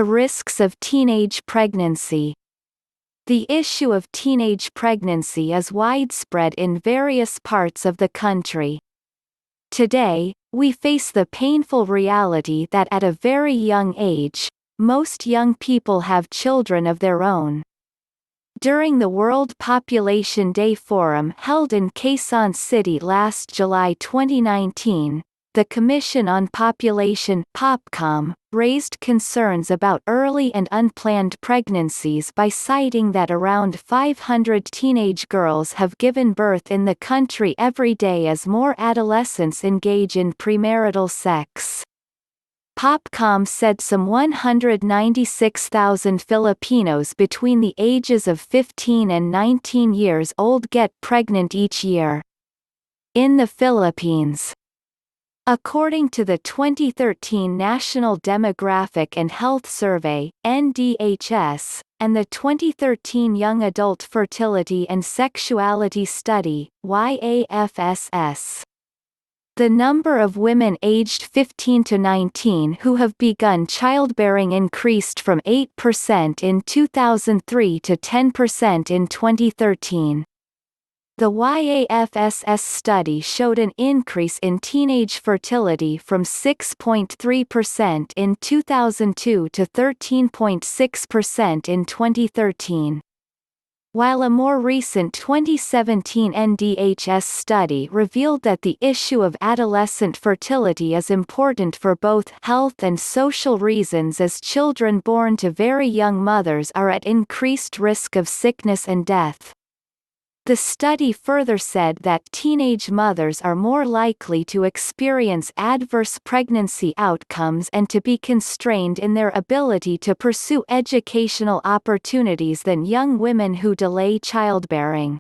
The risks of teenage pregnancy. The issue of teenage pregnancy is widespread in various parts of the country. Today, we face the painful reality that at a very young age, most young people have children of their own. During the World Population Day Forum held in Quezon City last July 2019, the Commission on Population (Popcom) raised concerns about early and unplanned pregnancies by citing that around 500 teenage girls have given birth in the country every day as more adolescents engage in premarital sex. Popcom said some 196,000 Filipinos between the ages of 15 and 19 years old get pregnant each year. In the Philippines, according to the 2013 National Demographic and Health Survey (NDHS) and the 2013 Young Adult Fertility and Sexuality Study (YAFSS), the number of women aged 15 to 19 who have begun childbearing increased from 8% in 2003 to 10% in 2013. The YAFSS study showed an increase in teenage fertility from 6.3% in 2002 to 13.6% in 2013. While a more recent 2017 NDHS study revealed that the issue of adolescent fertility is important for both health and social reasons, as children born to very young mothers are at increased risk of sickness and death. The study further said that teenage mothers are more likely to experience adverse pregnancy outcomes and to be constrained in their ability to pursue educational opportunities than young women who delay childbearing.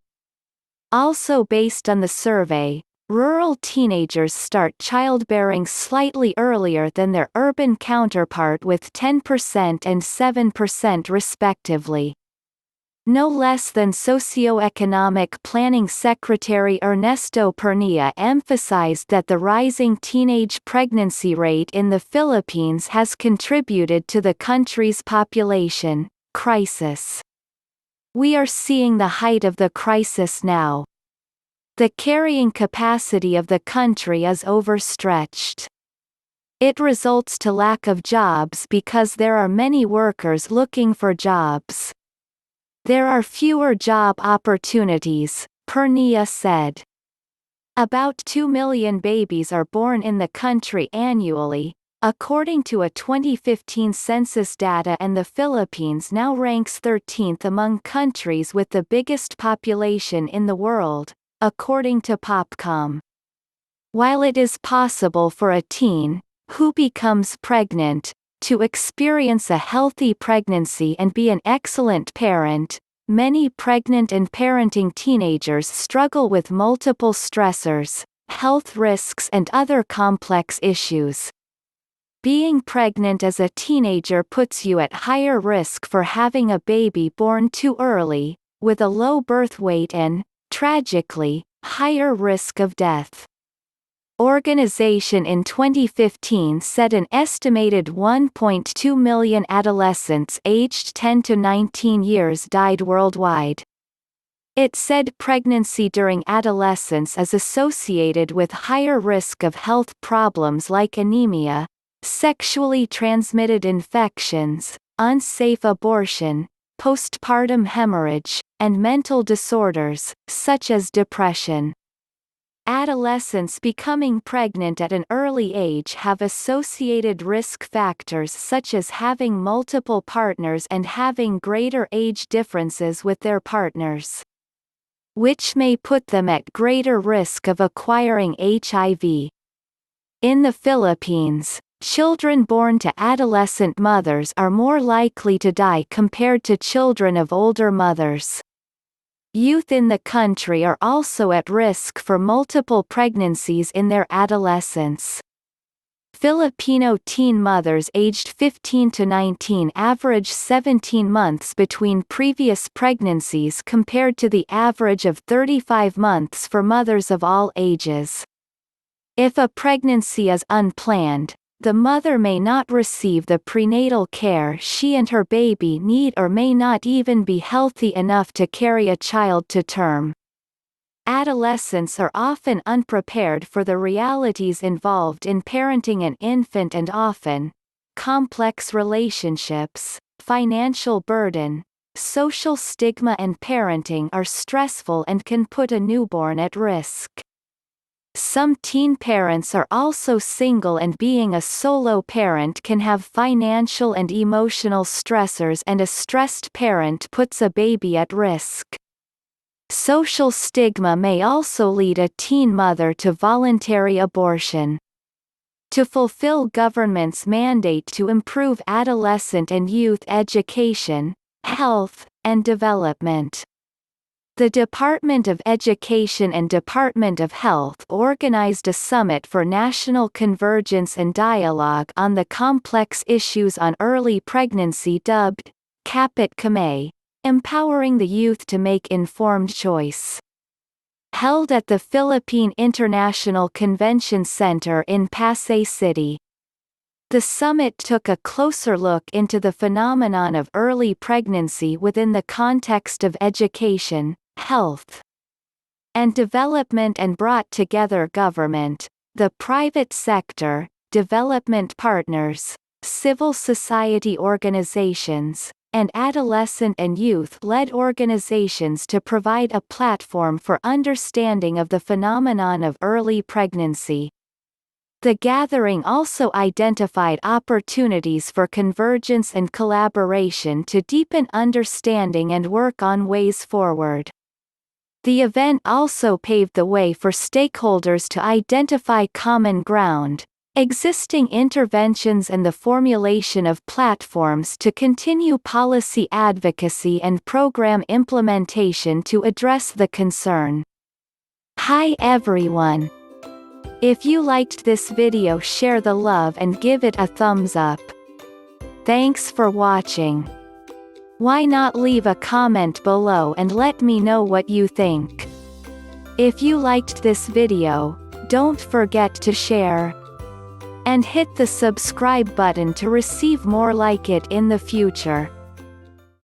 Also based on the survey, rural teenagers start childbearing slightly earlier than their urban counterpart, with 10% and 7% respectively. No less than Socioeconomic Planning Secretary Ernesto Pernia emphasized that the rising teenage pregnancy rate in the Philippines has contributed to the country's population crisis. "We are seeing the height of the crisis now. The carrying capacity of the country is overstretched. It results to lack of jobs because there are many workers looking for jobs. There are fewer job opportunities," Pernia said. About 2 million babies are born in the country annually, according to a 2015 census data, and the Philippines now ranks 13th among countries with the biggest population in the world, according to Popcom. While it is possible for a teen, who becomes pregnant, to experience a healthy pregnancy and be an excellent parent, many pregnant and parenting teenagers struggle with multiple stressors, health risks, and other complex issues. Being pregnant as a teenager puts you at higher risk for having a baby born too early, with a low birth weight and, tragically, higher risk of death. Organization in 2015 said an estimated 1.2 million adolescents aged 10 to 19 years died worldwide. It said pregnancy during adolescence is associated with higher risk of health problems like anemia, sexually transmitted infections, unsafe abortion, postpartum hemorrhage, and mental disorders, such as depression. Adolescents becoming pregnant at an early age have associated risk factors such as having multiple partners and having greater age differences with their partners, which may put them at greater risk of acquiring HIV. In the Philippines, children born to adolescent mothers are more likely to die compared to children of older mothers. Youth in the country are also at risk for multiple pregnancies in their adolescence. Filipino teen mothers aged 15 to 19 average 17 months between previous pregnancies compared to the average of 35 months for mothers of all ages. If a pregnancy is unplanned, the mother may not receive the prenatal care she and her baby need or may not even be healthy enough to carry a child to term. Adolescents are often unprepared for the realities involved in parenting an infant and often complex relationships, financial burden, social stigma and parenting are stressful and can put a newborn at risk. Some teen parents are also single, and being a solo parent can have financial and emotional stressors, and a stressed parent puts a baby at risk. Social stigma may also lead a teen mother to voluntary abortion. To fulfill government's mandate to improve adolescent and youth education, health, and development, the Department of Education and Department of Health organized a summit for national convergence and dialogue on the complex issues on early pregnancy dubbed Kapit Kamay, empowering the youth to make informed choice. Held at the Philippine International Convention Center in Pasay City. The summit took a closer look into the phenomenon of early pregnancy within the context of education, health, and development, and brought together government, the private sector, development partners, civil society organizations, and adolescent and youth-led organizations to provide a platform for understanding of the phenomenon of early pregnancy. The gathering also identified opportunities for convergence and collaboration to deepen understanding and work on ways forward. The event also paved the way for stakeholders to identify common ground, existing interventions, and the formulation of platforms to continue policy advocacy and program implementation to address the concern. Hi everyone! If you liked this video, share the love and give it a thumbs up. Thanks for watching. Why not leave a comment below and let me know what you think. If you liked this video, don't forget to share and hit the subscribe button to receive more like it in the future.